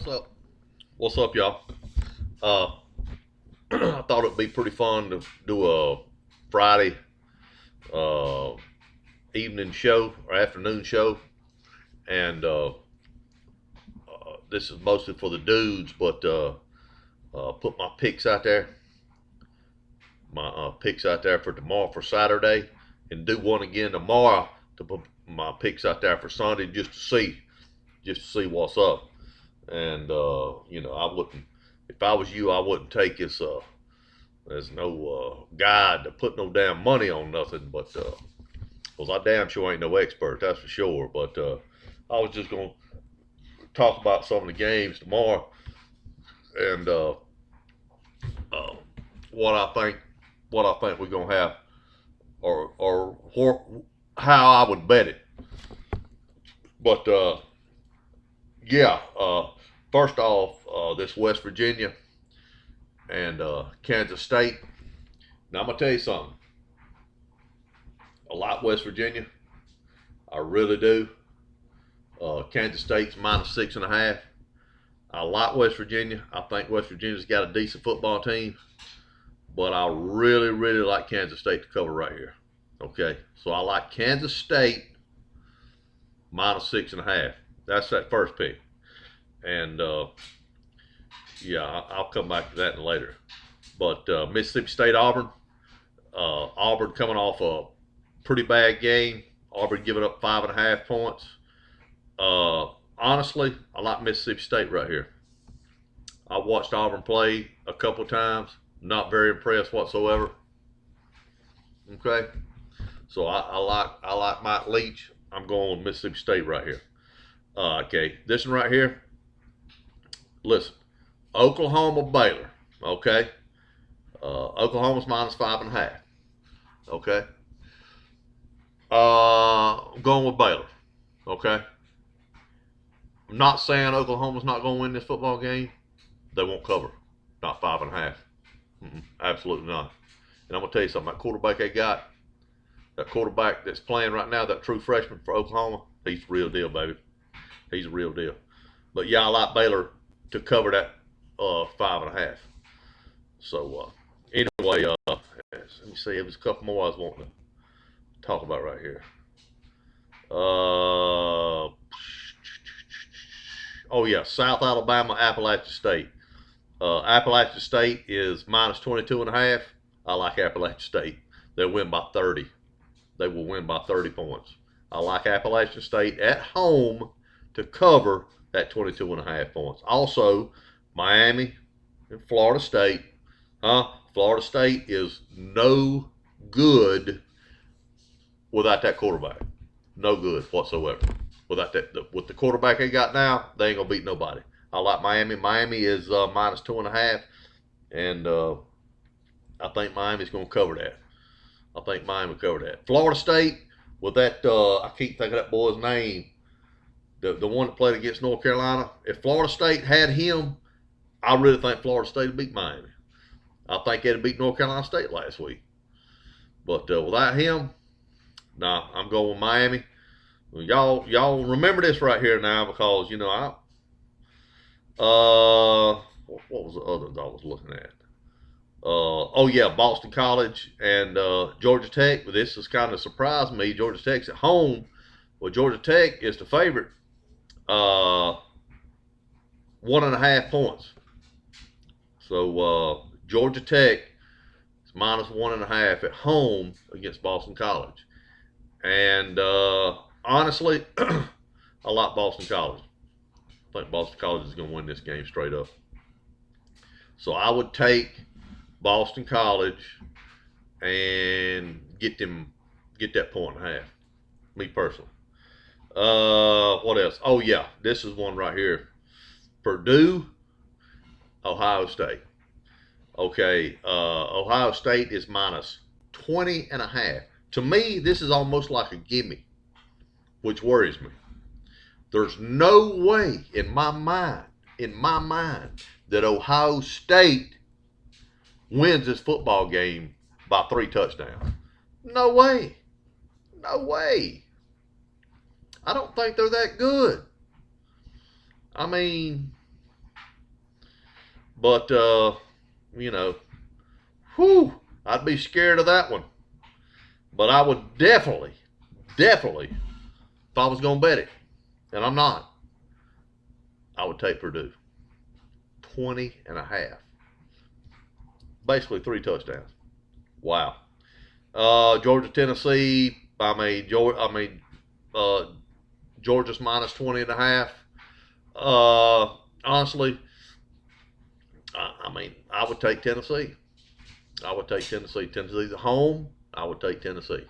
What's up? What's up, y'all? Uh, I thought it'd be pretty fun to do a Friday uh, evening show or afternoon show, and this is mostly for the dudes. But put my picks out there, my picks out there for tomorrow for Saturday, and do one again tomorrow to put my picks out there for Sunday just to see what's up. And I wouldn't, if I was you, I wouldn't take this. There's no guide to put no damn money on nothing, but cause I damn sure ain't no expert, that's for sure. But I was just gonna talk about some of the games tomorrow and uh, what I think, we're gonna have, or how I would bet it. But yeah, first off, this West Virginia and Kansas State. Now I'm gonna tell you something. I like West Virginia. I really do. Kansas State's -6.5. I like West Virginia. I think West Virginia's got a decent football team, but I really, really like Kansas State to cover right here. Okay, so I like Kansas State -6.5. That's that first pick, and yeah, I'll come back to that later. But Mississippi State, Auburn. Auburn coming off a pretty bad game. Auburn giving up 5.5 points. Honestly, I like Mississippi State right here. I watched Auburn play a couple times. Not very impressed whatsoever. Okay, so I like Mike Leach. I'm going with Mississippi State right here. Okay, this one right here. Listen, Oklahoma Baylor. Okay, Oklahoma's -5.5. Okay, I'm going with Baylor. Okay, I'm not saying Oklahoma's not going to win this football game. They won't cover. Not 5.5. Absolutely not. And I'm gonna tell you something. That quarterback they got, that quarterback that's playing right now, that true freshman for Oklahoma, he's the real deal, baby. He's a real deal. But yeah, I like Baylor to cover that 5.5. So anyway, let me see. There's a couple more I was wanting to talk about right here. Oh yeah, South Alabama, Appalachian State. Appalachian State is -22.5. I like Appalachian State. They'll win by 30. They will win by 30 points. I like Appalachian State at home to cover that 22.5 points. Also, Miami and Florida State. Florida State is no good without that quarterback. No good whatsoever. Without with the quarterback they got now, they ain't gonna beat nobody. I like Miami. Miami is -2.5, and I think Miami's gonna cover that. I think Miami will cover that. Florida State with that I keep thinking of that boy's name. The one that played against North Carolina. If Florida State had him, I really think Florida State would beat Miami. I think they'd beat North Carolina State last week. But without him, nah, I'm going with Miami. Y'all remember this right here now, because what was the other I was looking at? Oh yeah, Boston College and Georgia Tech. But this has kind of surprised me. Georgia Tech's at home. Well, Georgia Tech is the favorite. 1.5 points. So Georgia Tech is -1.5 at home against Boston College. And honestly, I like Boston College. I think Boston College is going to win this game straight up. So I would take Boston College and get that 1.5. Me personally. What else? Oh yeah, this is one right here. Purdue, Ohio State. Okay, Ohio State is -20.5. To me, this is almost like a gimme, which worries me. There's no way in my mind, that Ohio State wins this football game by 3 touchdowns. No way. No way. I don't think they're that good. I mean, But you know, whew, I'd be scared of that one. But I would definitely, if I was gonna bet it, and I'm not, I would take Purdue 20.5. Basically 3 touchdowns. Wow. Georgia, Tennessee. Georgia's minus 20.5. Honestly, I would take Tennessee. I would take Tennessee. Tennessee's at home. I would take Tennessee.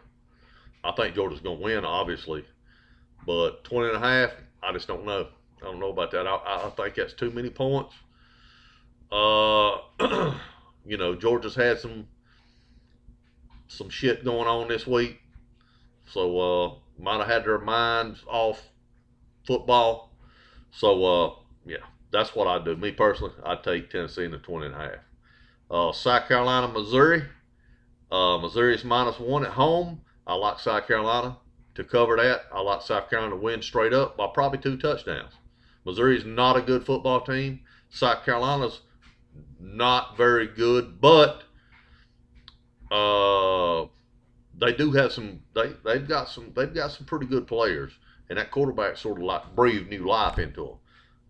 I think Georgia's going to win, obviously, but 20.5, I just don't know. I don't know about that. I think that's too many points. Georgia's had some shit going on this week, so might have had their minds off football. So yeah, that's what I'd do. Me personally, I'd take Tennessee in the 20.5. South Carolina, Missouri. Missouri's -1 at home. I like South Carolina to cover that. I like South Carolina to win straight up by probably 2 touchdowns. Missouri's not a good football team. South Carolina's not very good, but they do have some. They've got some pretty good players, and that quarterback sort of like breathed new life into them.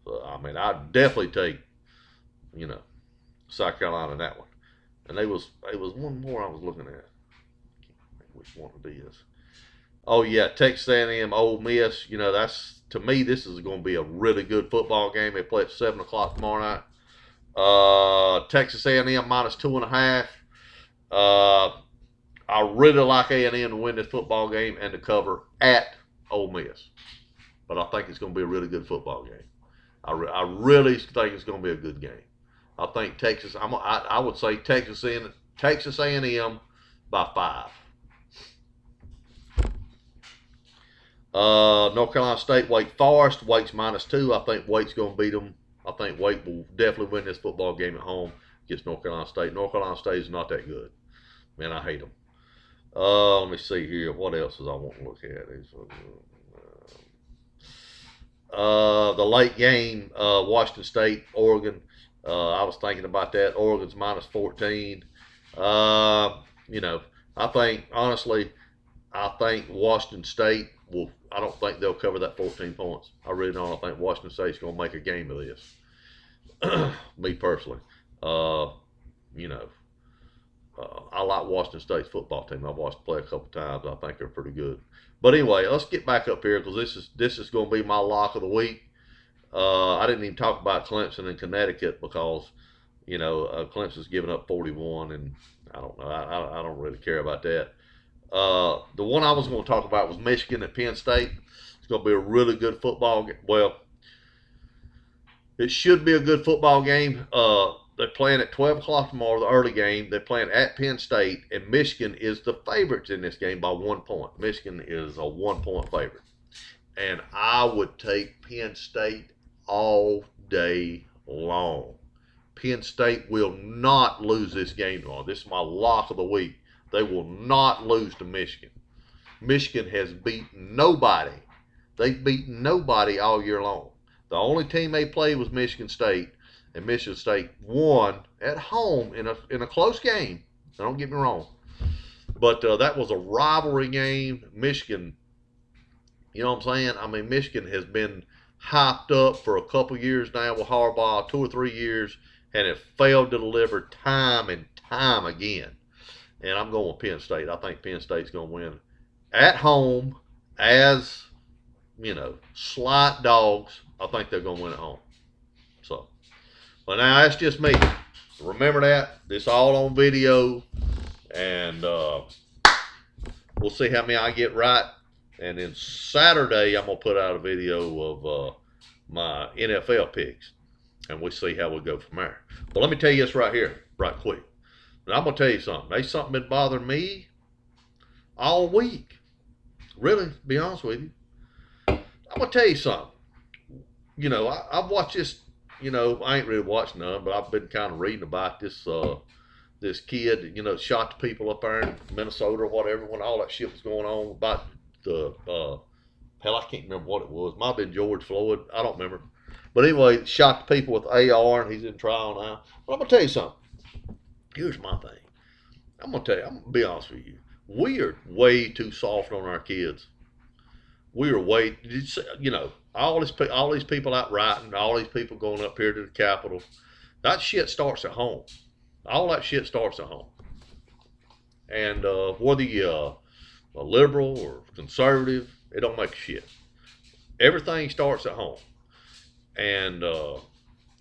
So I'd definitely take, South Carolina in that one. And there was one more I was looking at. I can't think which one it is. Oh yeah, Texas A&M, Ole Miss. That's, to me, this is going to be a really good football game. They play at 7 o'clock tomorrow night. Texas A&M -2.5. I really like A&M to win this football game and to cover at Ole Miss. But I think it's going to be a really good football game. I really think it's going to be a good game. I think Texas. I would say Texas A&M by 5. North Carolina State, Wake Forest. Wake's -2. I think Wake's going to beat them. I think Wake will definitely win this football game at home against North Carolina State. North Carolina State is not that good. Man, I hate them. Let me see here. What else is I want to look at? The late game, Washington State, Oregon. I was thinking about that. Oregon's -14. I think Washington State will. I don't think they'll cover that 14 points. I really don't. I think Washington State's going to make a game of this. Me personally, I like Washington State's football team. I've watched them play a couple times. I think they're pretty good. But anyway, let's get back up here because this is going to be my lock of the week. I didn't even talk about Clemson and Connecticut because, Clemson's giving up 41, and I don't know. I don't really care about that. The one I was going to talk about was Michigan at Penn State. It's going to be a really good football game. Well, it should be a good football game. They're playing at 12 o'clock tomorrow, the early game. They're playing at Penn State, and Michigan is the favorites in this game by 1 point. Michigan is a 1-point favorite. And I would take Penn State all day long. Penn State will not lose this game long. This is my lock of the week. They will not lose to Michigan. Michigan has beaten nobody. They've beaten nobody all year long. The only team they played was Michigan State, and Michigan State won at home in a close game. Don't get me wrong. But that was a rivalry game. Michigan, you know what I'm saying? Michigan has been hyped up for a couple years now with Harbaugh, 2 or 3 years, and it failed to deliver time and time again. And I'm going with Penn State. I think Penn State's going to win at home as, slight dogs. I think they're going to win at home. So, but now that's just me. Remember that. This all on video. And we'll see how many I get right. And then Saturday, I'm going to put out a video of my NFL picks. And we'll see how we go from there. But let me tell you this right here, right quick. And I'm going to tell you something. There's something been bothering me all week. Really, to be honest with you. I'm going to tell you something. I've watched this, I ain't really watched none, but I've been kind of reading about this this kid, shot the people up there in Minnesota or whatever when all that shit was going on about the, hell, I can't remember what it was. Might have been George Floyd. I don't remember. But anyway, shot the people with AR, and he's in trial now. But I'm gonna tell you something. Here's my thing. I'm gonna be honest with you. We are way too soft on our kids. We are way, all these people out writing, all these people going up here to the Capitol. That shit starts at home. All that shit starts at home. And whether you're a liberal or conservative, it don't make a shit. Everything starts at home. And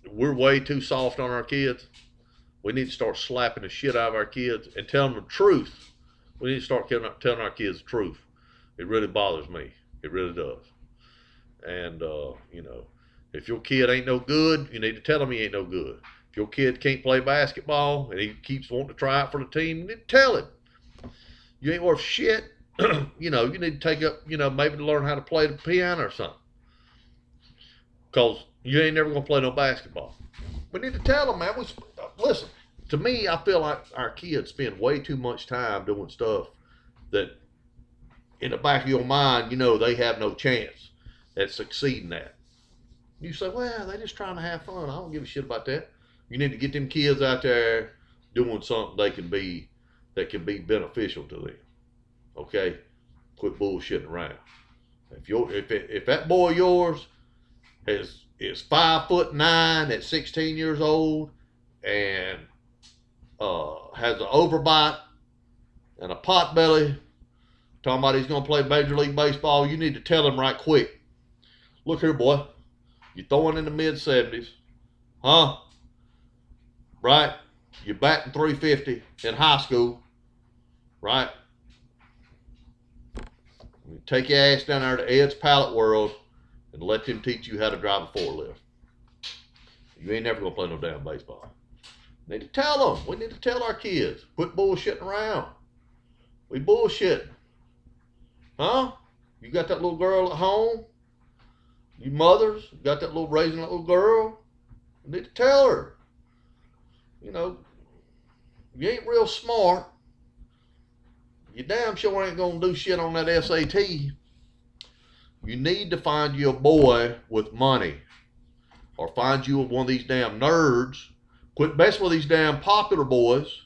we're way too soft on our kids. We need to start slapping the shit out of our kids and telling them the truth. We need to start telling our kids the truth. It really bothers me. It really does. And, if your kid ain't no good, you need to tell him he ain't no good. If your kid can't play basketball and he keeps wanting to try out for the team, you need to tell him. You ain't worth shit. You need to take up, maybe to learn how to play the piano or something. Because you ain't never going to play no basketball. We need to tell them, man. Listen, to me, I feel like our kids spend way too much time doing stuff that in the back of your mind, they have no chance at succeeding at. You say, well, they're just trying to have fun. I don't give a shit about that. You need to get them kids out there doing something that can be beneficial to them. Okay? Quit bullshitting around. If that boy of yours is 5'9" at 16 years old and has an overbite and a pot belly, talking about he's going to play Major League Baseball, you need to tell him right quick. Look here, boy. You're throwing in the mid-70s. Huh? Right? You're batting .350 in high school. Right? You take your ass down there to Ed's Pallet World and let them teach you how to drive a forklift. You ain't never going to play no damn baseball. We need to tell them. We need to tell our kids. Quit bullshitting around. We bullshitting. Huh? You got that little girl at home? You mothers, got that raising that little girl? You need to tell her. You ain't real smart. You damn sure ain't gonna do shit on that SAT. You need to find you a boy with money. Or find you one of these damn nerds. Quit messing with these damn popular boys.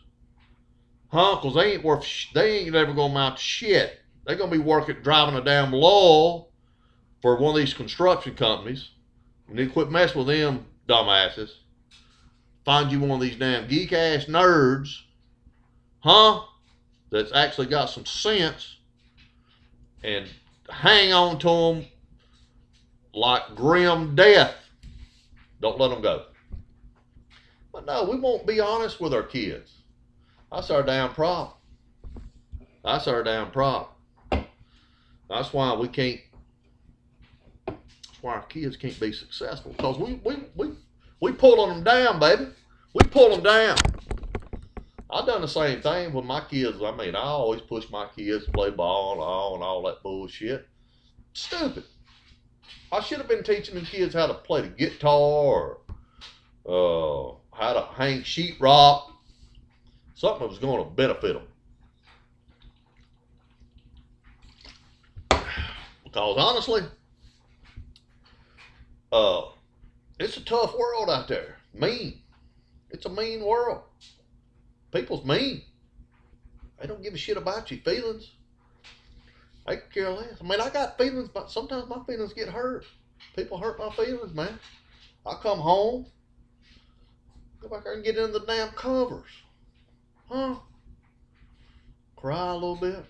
Huh? Because they ain't never gonna amount to shit. They're gonna be driving a damn law for one of these construction companies. You need to quit messing with them dumbasses. Find you one of these damn geek ass nerds, huh? That's actually got some sense, and hang on to them like grim death. Don't let them go. But no, we won't be honest with our kids. That's our damn problem. That's our damn problem. That's why we can't. That's why our kids can't be successful, because we pulling them down, baby. We pull them down. I've done the same thing with my kids. I always push my kids to play ball and all that bullshit. Stupid. I should have been teaching the kids how to play the guitar or how to hang sheetrock. Something that was going to benefit them. Because honestly, it's a tough world out there. Mean. It's a mean world. People's mean. They don't give a shit about your feelings. They care less. I got feelings, but sometimes my feelings get hurt. People hurt my feelings, man. I come home, go back there and get in the damn covers. Huh? Cry a little bit.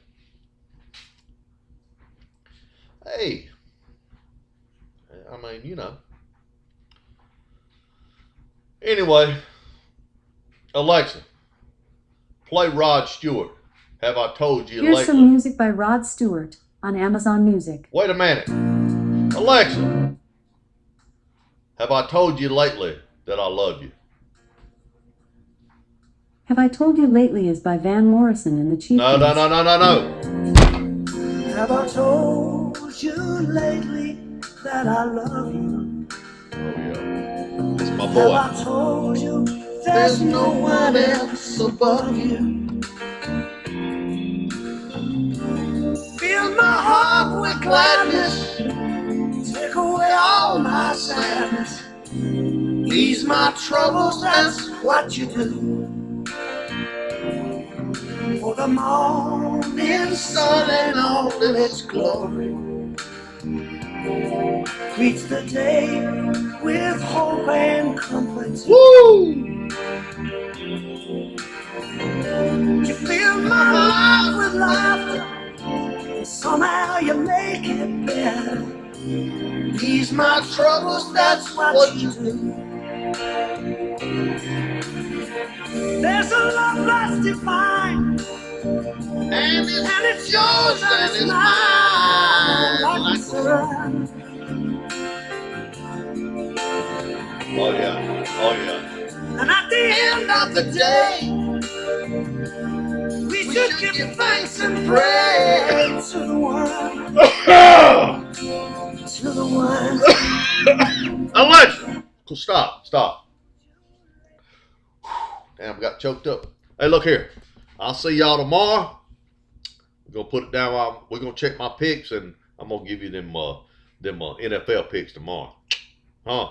Hey. Anyway, Alexa, play Rod Stewart. Have I told you lately? Here's some music by Rod Stewart on Amazon Music. Wait a minute. Alexa, have I told you lately that I love you? Have I Told You Lately is by Van Morrison and the Chieftains. No. Have I told you lately that I love you? Oh, yeah. It's my boy. Have I told you there's no one else above you? Fill my heart with gladness, take away all my sadness. Ease my troubles, that's what you do. For the morning sun and all its glory greets the day with hope and comfort. Woo! You fill my life with laughter, and somehow you make it better. Ease my troubles, that's what you do. There's a love that's divine, And it's yours and it's mine, like the sun. Oh yeah, oh yeah. And at the end of the day, we should give thanks and pray to the one, to the one. Alexa, stop. Damn, I got choked up. Hey, look here. I'll see y'all tomorrow. We're gonna put it down. We're gonna check my picks, and I'm gonna give you them NFL picks tomorrow. Huh?